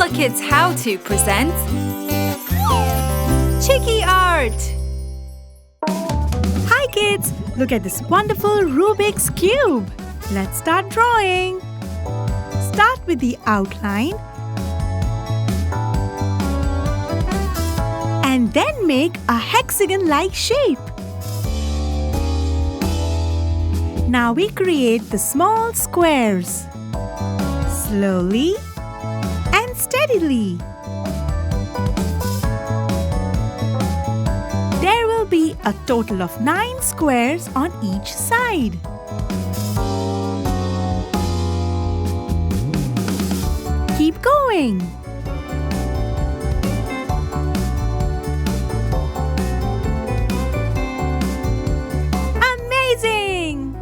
HooplaKidz How To presents Chiki Art! Hi kids! Look at this wonderful Rubik's Cube! Let's start drawing! Start with the outline and then make a hexagon-like shape. Now we create the small squares. Slowly and steadily. There will be a total of 9 squares on each side. Keep going. Amazing!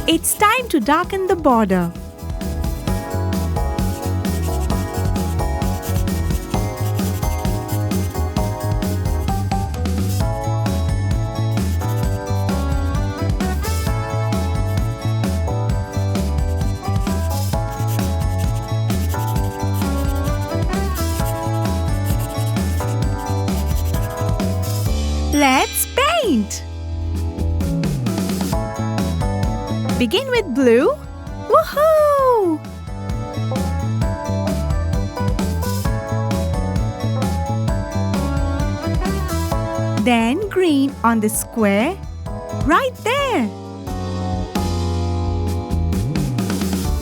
It's time to darken the border. Let's paint! Begin with blue. Woohoo! Then green on the square right there.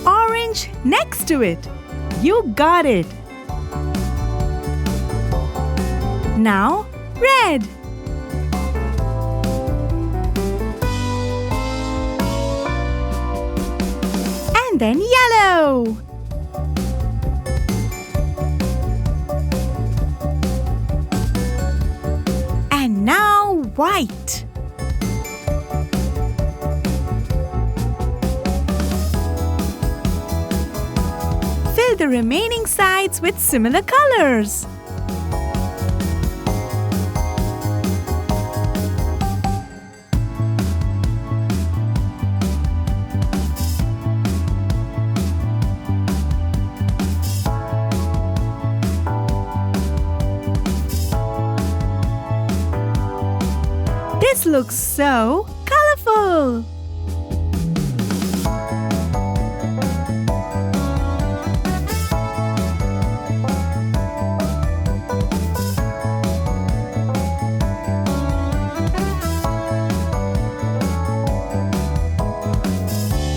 Orange next to it. You got it. Now red. And then yellow. And now white. Fill the remaining sides with similar colors. This looks so colorful!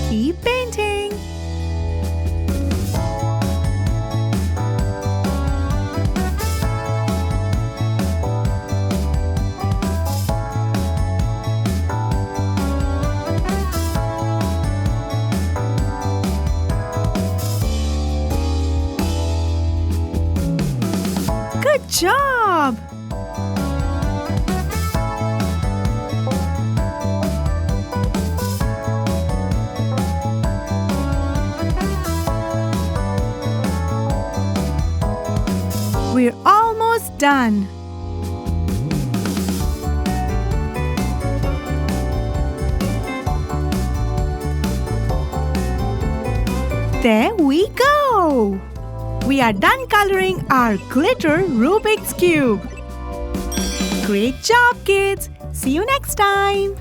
Keep painting! Good job! We're almost done. There we go! We are done coloring our glitter Rubik's Cube. Great job, kids! See you next time!